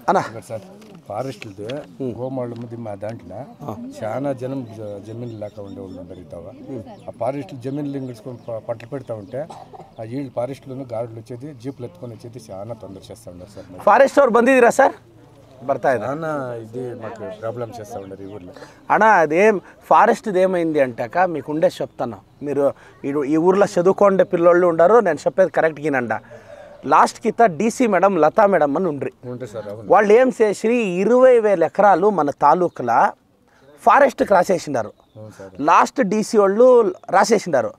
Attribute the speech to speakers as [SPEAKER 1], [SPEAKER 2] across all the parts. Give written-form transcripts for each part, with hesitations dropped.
[SPEAKER 1] అన్న
[SPEAKER 2] సార్ ఫారెస్ట్లది గోమాళము దిమ్మ దాంట్లో చాలా జనం జమీన్లు లేక ఉండేవాళ్ళు పెరుగుతావా ఆ ఫారెస్ట్లు జమీన్లు ఇంగిడ్చుకొని పట్లు పెడతా ఉంటే ఆ వీళ్ళు ఫారెస్ట్లోనూ గాడులు వచ్చేది జీపులు ఎత్తుకొని వచ్చేది చాలా తొందర చేస్తూ ఉన్నారు సార్.
[SPEAKER 1] ఫారెస్ట్ ಅವ್ರು ಬಂದಿದ್ದೀರಾ ಸರ್? ಬರ್ತಾ ಇದೆ
[SPEAKER 2] చాలా ఇది మాకు ప్రాబ్లమ్ చేస్తూ ఉన్నారు ఈ ఊర్లో.
[SPEAKER 1] అన్న అదేం ఫారెస్ట్ది ఏమైంది అంటాక మీకు ఉండే చెప్తాను. మీరు ఈ ఊర్లో చదువుకోండే పిల్లోళ్ళు ఉండరు, నేను చెప్పేది కరెక్ట్ గినండ. లాస్ట్ కింద డీసీ మేడం లతా మేడం అని ఉండ్రి. వాళ్ళు ఏం చేసి 20,000 ఎకరాలు మన తాలూకులా ఫారెస్ట్కి రాసేసినారు. లాస్ట్ డీసీ వాళ్ళు రాసేసినారు.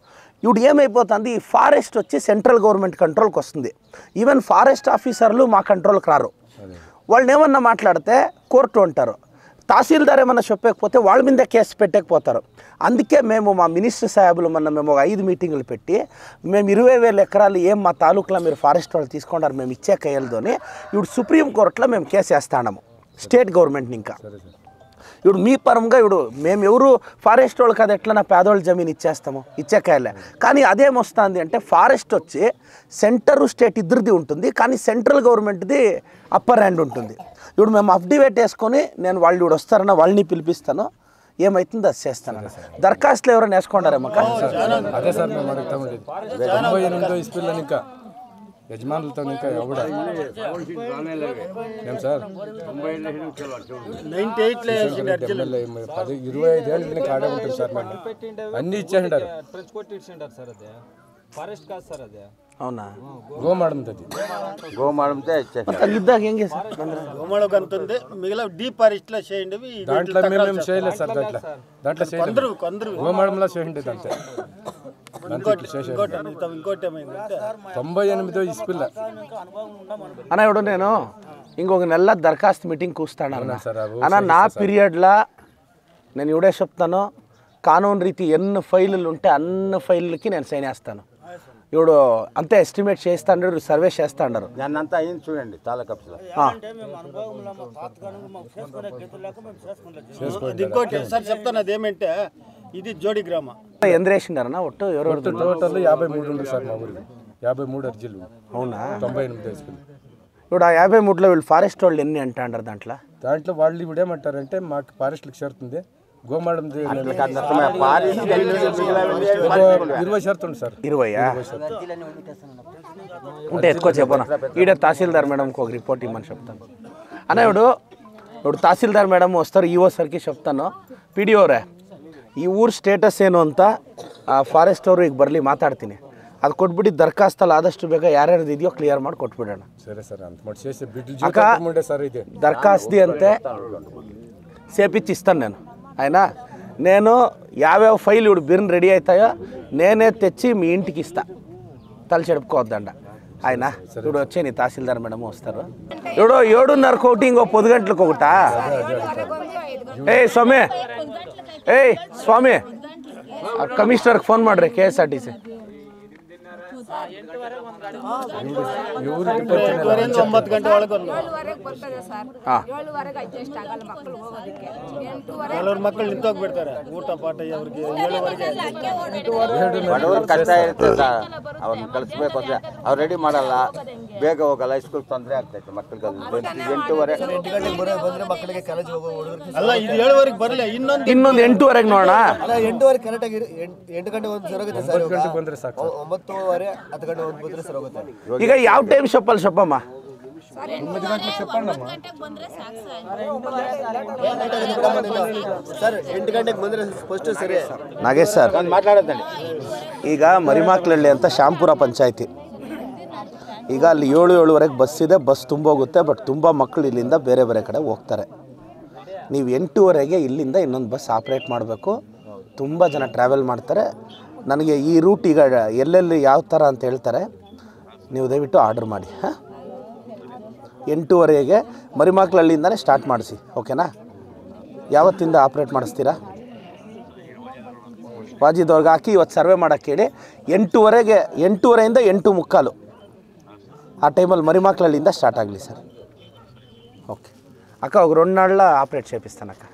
[SPEAKER 1] ఇప్పుడు ఏమైపోతుంది, ఈ ఫారెస్ట్ వచ్చి సెంట్రల్ గవర్నమెంట్ కంట్రోల్కి వస్తుంది. ఈవెన్ ఫారెస్ట్ ఆఫీసర్లు మా కంట్రోల్కి రారు. వాళ్ళని ఏమన్నా మాట్లాడితే కోర్టు అంటారు. తహసీల్దార్ ఏమన్నా చెప్పకపోతే వాళ్ళ మీద కేసు పెట్టకపోతారు. అందుకే మేము మా మినిస్టర్ సాహెబులు మేము 5 మీటింగులు పెట్టి మేము 20,000 ఎకరాలు ఏం మా తాలూకులో మీరు ఫారెస్ట్ వాళ్ళు తీసుకున్నారు మేము ఇచ్చే కయ్యలతోని ఇప్పుడు సుప్రీంకోర్టులో మేము కేసు వేస్తాము స్టేట్ గవర్నమెంట్ని. ఇంకా ఇప్పుడు మీ పరంగా ఇప్పుడు మేము ఎవరు ఫారెస్ట్ వాళ్ళకి అది ఎట్లా నా పేదోళ్ళ జమీన్ ఇచ్చేస్తాము ఇచ్చే కాయలే. కానీ అదేమొస్తుంది అంటే ఫారెస్ట్ వచ్చి సెంటర్ స్టేట్ ఇద్దరిది ఉంటుంది, కానీ సెంట్రల్ గవర్నమెంట్ది అప్పర్ హ్యాండ్ ఉంటుంది. ఇప్పుడు మేము అఫ్డివేట్ వేసుకొని నేను వాళ్ళు ఇప్పుడు వస్తారన్నా వాళ్ళని పిలిపిస్తాను, ఏమవుతుందో అది చేస్తాను. దరఖాస్తులు ఎవరైనా వేసుకుంటారేమో
[SPEAKER 2] అదే సార్ మేము అడుగుతా ఉండేది 98 ఇస్పిల్లని ఇంకా యజమానులతో ఇంకా ఎవడ ఏం సార్ 25 ఏళ్ళు కాడే ఉంటుంది సార్. మేము అన్నీ ఇచ్చేసిండారు.
[SPEAKER 1] అవునా?
[SPEAKER 3] గోమాడంతో
[SPEAKER 1] తగ్గిద్దాక ఏం చేస్తారు?
[SPEAKER 3] గోమాడకు అంత ఉంది, మిగిలిన డీప్ ఫారెస్ట్ లో చేయండి.
[SPEAKER 2] దాంట్లో మేము చేయలేదు సార్. దాంట్లో గోమాడంలో చేయండి. అంతే.
[SPEAKER 3] ఇంకోటి ఏమైందంటే
[SPEAKER 2] 98 ఇస్పిల్ల
[SPEAKER 1] అన్న ఇప్పుడు నేను ఇంకొక నెల దరఖాస్తు మీటింగ్ కూస్తాను అన్న. నా పీరియడ్లో నేను ఇవిడే చెప్తాను, కానూన్ రీతి ఎన్ని ఫైళ్ళు ఉంటే అన్ని ఫైళ్ళకి నేను సైన్ వేస్తాను. ఇప్పుడు అంతే ఎస్టిమేట్ చేస్తాడు, సర్వే చేస్తాడు.
[SPEAKER 4] దాన్నంతా అయింది చూడండి తాలూకాలో.
[SPEAKER 3] ఇంకోటి సార్ చెప్తాను, అదేమంటే ఇది జోడి గ్రామ
[SPEAKER 1] ఎందరేసినారన్నా ఒట్టు ఎవరు
[SPEAKER 2] టోటల్ 53 ఉంది సార్ మా ఊరికి. 53 అర్జీలు.
[SPEAKER 1] అవునా?
[SPEAKER 2] 98 ఇస్పిల్.
[SPEAKER 1] ఇప్పుడు ఆ 53లో వీళ్ళు ఫారెస్ట్ వాళ్ళు ఎన్ని అంటారు?
[SPEAKER 2] దాంట్లో వాళ్ళు ఇప్పుడు ఏమంటారంటే మాకు ఫారెస్ట్లకు చేరుతుంది గోమాడం 20 షరతు ఉంది సార్.
[SPEAKER 1] 20 ఉంటే ఎక్కువ చెప్పనా? ఈడ తహసీల్దార్ మేడంకి ఒక రిపోర్ట్ ఇవ్వమని చెప్తాను అన్న. ఇప్పుడు తహసీల్దార్ మేడం వస్తారు, ఈఓ ಸರ್ಗೆ చెప్తాను, PDO ಅವರೇ ಈ ಊರು ಸ್ಟೇಟಸ್ ಏನು ಅಂತ ಫಾರೆಸ್ಟ್ ಅವರು ಈಗ ಬರಲಿ ಮಾತಾಡ್ತೀನಿ. ಅದು ಕೊಟ್ಬಿಟ್ಟು ದರಖಾಸ್ತಲ್ಲಿ ಆದಷ್ಟು ಬೇಗ ಯಾರ್ಯಾರ್ದು ಇದೆಯೋ ಕ್ಲಿಯರ್ ಮಾಡಿ ಕೊಟ್ಬಿಡೋಣ.
[SPEAKER 2] సరే సార్. అంత మాట చేసి
[SPEAKER 1] అక్క దరఖాస్తుది అంతే చేపించి ఇస్తాను నేను. అయినా నేను యావ్యావ ఫైల్ ఇప్పుడు బిర్న్ రెడీ అవుతాయో నేనే తెచ్చి మీ ఇంటికి ఇస్తా, తల చెడుపుకోవద్దండ. ఆయన ఇప్పుడు వచ్చే నీ తహసీల్దార్ మేడం వస్తారు. ఇప్పుడు 7:30 ఒకటి, ఇంకో 10 గంటలకు ఒకటా? స్వామి స్వామి ಕಮಿಷನರ್ಗೆ ಫೋನ್ ಮಾಡ್ರಿ KSRTC.
[SPEAKER 3] ಮಕ್ಕಳು ನಿಂತೋಗ್ಬಿಡ್ತಾರೆ ಊಟ ಪಾಠ ಅವ್ರಿಗೆ.
[SPEAKER 4] ಕಷ್ಟ ಇರ್ತದೆ, ಅವ್ರನ್ನ ಕಳಿಸ್ಬೇಕು ಅಂದ್ರೆ ಅವ್ರು ರೆಡಿ ಮಾಡಲ್ಲ, ಬೇಗ ಹೋಗಲ್ಲ, ಸ್ಕೂಲ್ ತೊಂದರೆ ಆಗ್ತೈತೆ ಮಕ್ಕಳಿಗೆ. 8:30
[SPEAKER 3] ಬಂದ್ರೆ ಮಕ್ಕಳಿಗೆ ಕಾಲೇಜ್ ಹೋಗೋ ಹುಡುಗರಿಗೆ ಅಲ್ಲ, ಇದು 7:30 ಬರಲ್ಲ, ಇನ್ನೊಂದು
[SPEAKER 1] 8:30 ನೋಡೋಣ.
[SPEAKER 3] 8:30 ಕರೆಕ್ಟ್ ಆಗಿ 8 ಗಂಟೆ ಒಂದು ಸರೋಗುತ್ತೆ ಸರ್.
[SPEAKER 2] 9 ಗಂಟೆಗೆ ಬಂದ್ರೆ ಸಾಕು.
[SPEAKER 3] 9:30 10 ಗಂಟೆ ಒಂದು ಬಂದ್ರೆ ಸರೋಗುತ್ತೆ.
[SPEAKER 1] ಈಗ ಯಾವ ಟೈಮ್ ಶಪ್ಪಲ್ಲಿ ಶಪ್ಪಮ್ಮ?
[SPEAKER 2] 9 ಗಂಟೆಗೆ చెప్పండమ్మా
[SPEAKER 3] ಸರ್. 8 ಗಂಟೆಗೆ ಬಂದ್ರೆ ಫಸ್ಟ್ ಸರಿ.
[SPEAKER 1] ನಾಗೇಶ್ ಸರ್
[SPEAKER 4] ಮಾತಾಡೋದಂడి.
[SPEAKER 1] ಈಗ ಮರಿಮಾಕ್ಲಹಳ್ಳಿ ಅಂತ ಶ್ಯಾಂಪುರ ಪಂಚಾಯತಿ. ಈಗ ಅಲ್ಲಿ 7-7:30 ಬಸ್ ಇದೆ, ಬಸ್ ತುಂಬೋಗುತ್ತೆ. ಬಟ್ ತುಂಬ ಮಕ್ಕಳು ಇಲ್ಲಿಂದ ಬೇರೆ ಬೇರೆ ಕಡೆ ಹೋಗ್ತಾರೆ. ನೀವು 8:30ಗೆ ಇಲ್ಲಿಂದ ಇನ್ನೊಂದು ಬಸ್ ಆಪ್ರೇಟ್ ಮಾಡಬೇಕು. ತುಂಬ ಜನ ಟ್ರಾವೆಲ್ ಮಾಡ್ತಾರೆ. ನನಗೆ ಈ ರೂಟ್ ಈಗ ಎಲ್ಲೆಲ್ಲಿ ಯಾವ ಥರ ಅಂತ ಹೇಳ್ತಾರೆ, ನೀವು ದಯವಿಟ್ಟು ಆರ್ಡರ್ ಮಾಡಿ. 8:30ಗೆ ಮರಿಮಾಕ್ಲಹಳ್ಳಿಯಿಂದನೇ ಸ್ಟಾರ್ಟ್ ಮಾಡಿಸಿ, ಓಕೆನಾ? ಯಾವತ್ತಿಂದ ಆಪ್ರೇಟ್ ಮಾಡಿಸ್ತೀರಾ? ವಾಜಿದವ್ರಿಗೆ ಹಾಕಿ ಇವತ್ತು ಸರ್ವೆ ಮಾಡೋಕ್ಕೆ ಹೇಳಿ. 8:30ಗೆ 8:30ಇಂದ 8:45 ಆ ಟೈಮಲ್ಲಿ ಮರಿಮಾಕ್ಲಹಳ್ಳಿಯಿಂದ ಸ್ಟಾರ್ಟ್ ಆಗಲಿ ಸರ್. ఓకే అక్క, ఒక 2 నాళ్ళ ఆపరేట్ చేపిస్తాను అక్క.